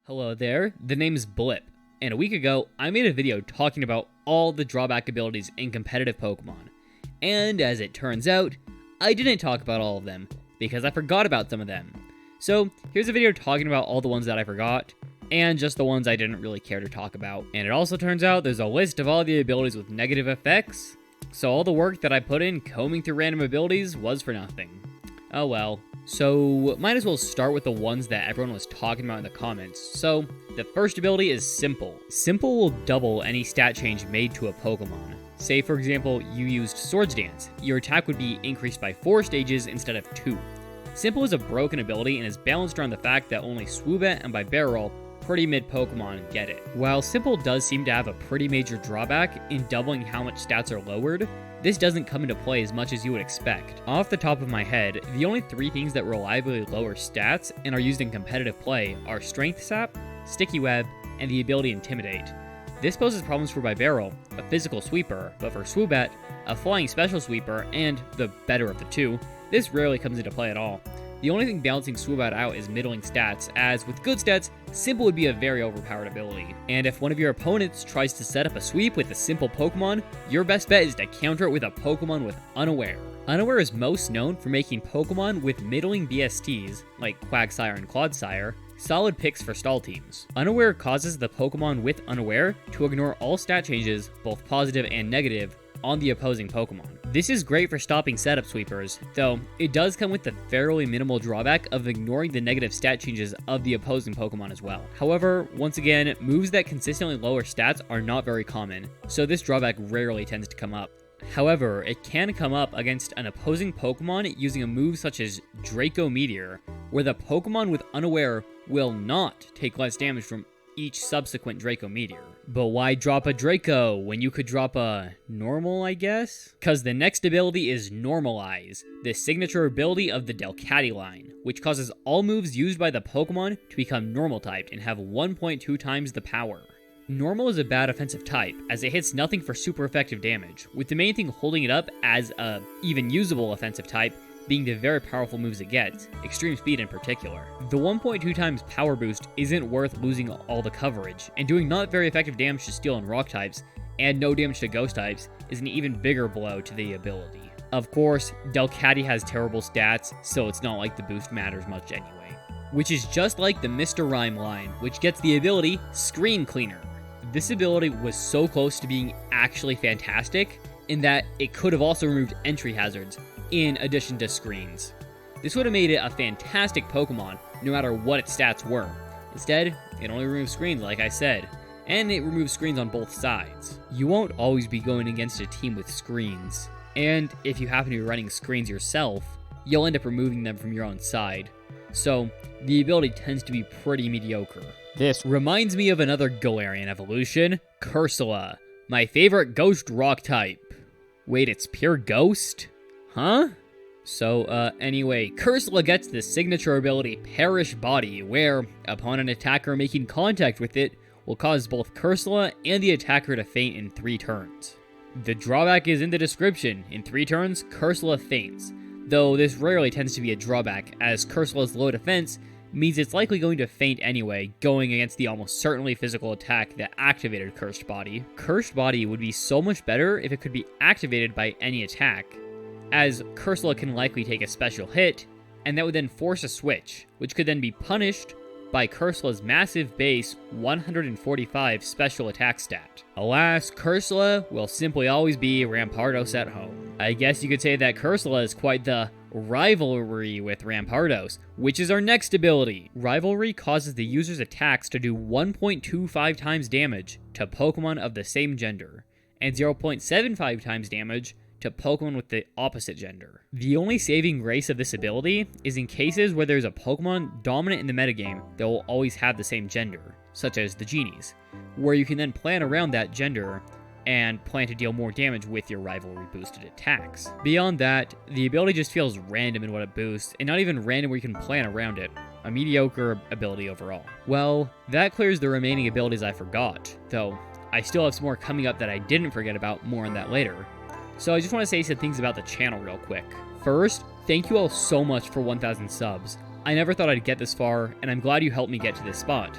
Hello there, the name's Blip, and a week ago, I made a video talking about all the drawback abilities in competitive Pokemon. And as it turns out, I didn't talk about all of them, because I forgot about some of them. So, here's a video talking about all the ones that I forgot, and just the ones I didn't really care to talk about. And it also turns out there's a list of all the abilities with negative effects, so all the work that I put in combing through random abilities was for nothing. Oh well. So, might as well start with the ones that everyone was talking about in the comments. So, the first ability is Simple. Simple will double any stat change made to a Pokemon. Say, for example, you used Swords Dance. Your attack would be increased by 4 stages instead of 2. Simple is a broken ability and is balanced around the fact that only Swoobat and Bibarel, pretty mid Pokemon, get it. While Simple does seem to have a pretty major drawback in doubling how much stats are lowered, this doesn't come into play as much as you would expect. Off the top of my head, the only 3 things that reliably lower stats and are used in competitive play are Strength Sap, Sticky Web, and the ability Intimidate. This poses problems for Bibarel, a physical sweeper, but for Swoobat, a flying special sweeper, and the better of the two, this rarely comes into play at all. The only thing balancing Swoobat out is middling stats, as with good stats, Simple would be a very overpowered ability. And if one of your opponents tries to set up a sweep with a Simple Pokemon, your best bet is to counter it with a Pokemon with Unaware. Unaware is most known for making Pokemon with middling BSTs, like Quagsire and Clodsire, solid picks for stall teams. Unaware causes the Pokemon with Unaware to ignore all stat changes, both positive and negative, on the opposing Pokemon. This is great for stopping setup sweepers, though it does come with the fairly minimal drawback of ignoring the negative stat changes of the opposing Pokemon as well. However, once again, moves that consistently lower stats are not very common, so this drawback rarely tends to come up. However, it can come up against an opposing Pokemon using a move such as Draco Meteor, where the Pokemon with Unaware will not take less damage from each subsequent Draco Meteor. But why drop a Draco when you could drop a normal, I guess? Cause the next ability is Normalize, the signature ability of the Delcatty line, which causes all moves used by the Pokemon to become normal typed and have 1.2 times the power. Normal is a bad offensive type, as it hits nothing for super effective damage, with the main thing holding it up as a even usable offensive type being the very powerful moves it gets, extreme speed in particular. The 1.2 times power boost isn't worth losing all the coverage, and doing not very effective damage to steel and rock types, and no damage to ghost types, is an even bigger blow to the ability. Of course, Delcatty has terrible stats, so it's not like the boost matters much anyway. Which is just like the Mr. Rime line, which gets the ability Screen Cleaner. This ability was so close to being actually fantastic, in that it could have also removed entry hazards, in addition to screens. This would have made it a fantastic Pokemon, no matter what its stats were. Instead, it only removes screens like I said, and it removes screens on both sides. You won't always be going against a team with screens, and if you happen to be running screens yourself, you'll end up removing them from your own side, so the ability tends to be pretty mediocre. This reminds me of another Galarian evolution, Cursola, my favorite ghost rock type. Wait, it's pure ghost? Huh? So, anyway, Cursola gets the signature ability Perish Body, where, upon an attacker making contact with it, will cause both Cursola and the attacker to faint in 3 turns. The drawback is in the description. In 3 turns, Cursola faints, though this rarely tends to be a drawback, as Cursola's low defense means it's likely going to faint anyway, going against the almost certainly physical attack that activated Cursed Body. Cursed Body would be so much better if it could be activated by any attack, as Cursola can likely take a special hit, and that would then force a switch, which could then be punished by Cursola's massive base 145 special attack stat. Alas, Cursola will simply always be Rampardos at home. I guess you could say that Cursola is quite the rivalry with Rampardos, which is our next ability. Rivalry causes the user's attacks to do 1.25 times damage to Pokemon of the same gender, and 0.75 times damage to Pokemon with the opposite gender. The only saving grace of this ability is in cases where there's a Pokemon dominant in the metagame that will always have the same gender, such as the Genies, where you can then plan around that gender and plan to deal more damage with your rivalry boosted attacks. Beyond that, the ability just feels random in what it boosts, and not even random where you can plan around it. A mediocre ability overall. Well, that clears the remaining abilities I forgot, though I still have some more coming up that I didn't forget about, more on that later. So I just want to say some things about the channel real quick. First, thank you all so much for 1,000 subs. I never thought I'd get this far, and I'm glad you helped me get to this spot.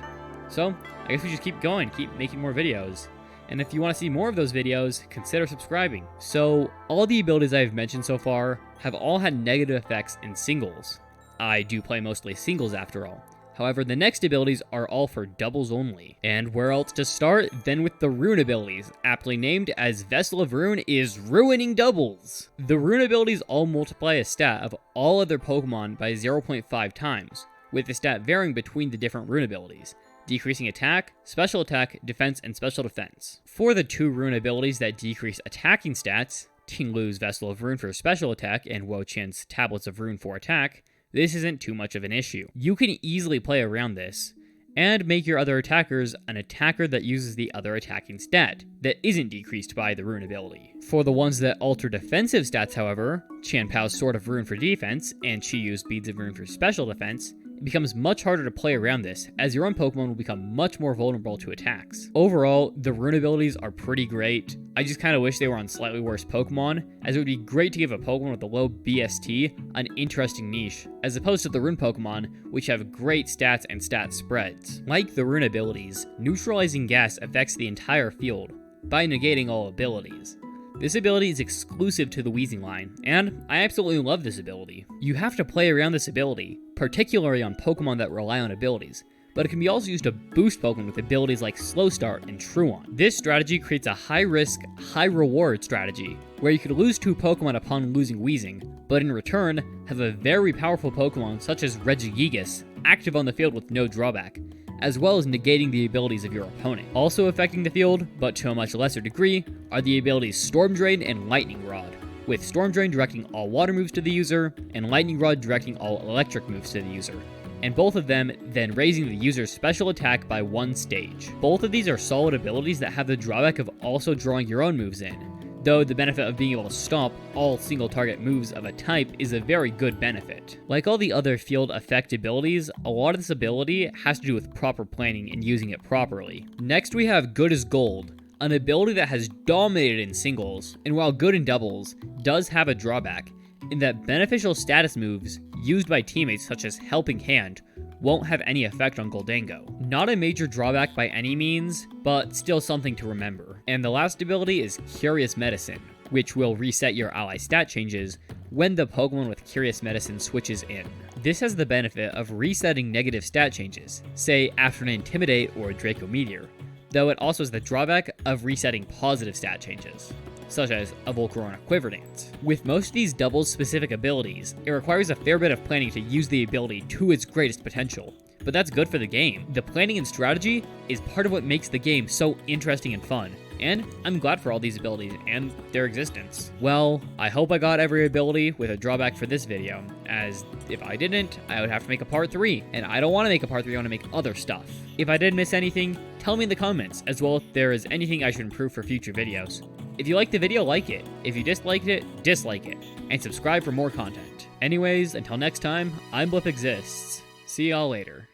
So, I guess we just keep going, keep making more videos. And if you want to see more of those videos, consider subscribing. So, all the abilities I've mentioned so far have all had negative effects in singles. I do play mostly singles after all. However, the next abilities are all for doubles only. And where else to start than with the Rune abilities, aptly named as Vessel of Rune is ruining doubles. The Rune abilities all multiply a stat of all other Pokemon by 0.5 times, with the stat varying between the different Rune abilities, decreasing attack, special attack, defense, and special defense. For the 2 Rune abilities that decrease attacking stats, Tinglu's Vessel of Rune for special attack and Wo-Chien's Tablets of Rune for attack, this isn't too much of an issue. You can easily play around this, and make your other attackers an attacker that uses the other attacking stat, that isn't decreased by the Rune ability. For the ones that alter defensive stats, however, Qianpao's Sword of Rune for defense, and Chiyu's Beads of Rune for special defense, it becomes much harder to play around this, as your own Pokemon will become much more vulnerable to attacks. Overall, the Rune abilities are pretty great. I just kind of wish they were on slightly worse Pokemon, as it would be great to give a Pokemon with a low BST an interesting niche, as opposed to the Rune Pokemon, which have great stats and stat spreads. Like the Rune abilities, Neutralizing Gas affects the entire field, by negating all abilities. This ability is exclusive to the Weezing line, and I absolutely love this ability. You have to play around this ability, particularly on Pokemon that rely on abilities, but it can be also used to boost Pokemon with abilities like Slow Start and Truant. This strategy creates a high-risk, high-reward strategy, where you could lose 2 Pokemon upon losing Weezing, but in return, have a very powerful Pokemon such as Regigigas active on the field with no drawback, as well as negating the abilities of your opponent. Also affecting the field, but to a much lesser degree, are the abilities Storm Drain and Lightning Rod, with Storm Drain directing all water moves to the user, and Lightning Rod directing all electric moves to the user, and both of them then raising the user's special attack by 1 stage. Both of these are solid abilities that have the drawback of also drawing your own moves in, though the benefit of being able to stop all single target moves of a type is a very good benefit. Like all the other field effect abilities, a lot of this ability has to do with proper planning and using it properly. Next we have Good as Gold, an ability that has dominated in singles, and while good in doubles, does have a drawback, in that beneficial status moves used by teammates such as Helping Hand won't have any effect on Goldango. Not a major drawback by any means, but still something to remember. And the last ability is Curious Medicine, which will reset your ally stat changes when the Pokemon with Curious Medicine switches in. This has the benefit of resetting negative stat changes, say after an Intimidate or Draco Meteor, though it also has the drawback of resetting positive stat changes, such as a Volcarona Quiver Dance. With most of these doubles specific abilities, it requires a fair bit of planning to use the ability to its greatest potential, but that's good for the game. The planning and strategy is part of what makes the game so interesting and fun, and I'm glad for all these abilities and their existence. Well, I hope I got every ability with a drawback for this video, as if I didn't, I would have to make a part 3, and I don't want to make a part 3, I want to make other stuff. If I did miss anything, tell me in the comments, as well if there is anything I should improve for future videos. If you liked the video, like it. If you disliked it, dislike it. And subscribe for more content. Anyways, until next time, I'm Blip Exists. See y'all later.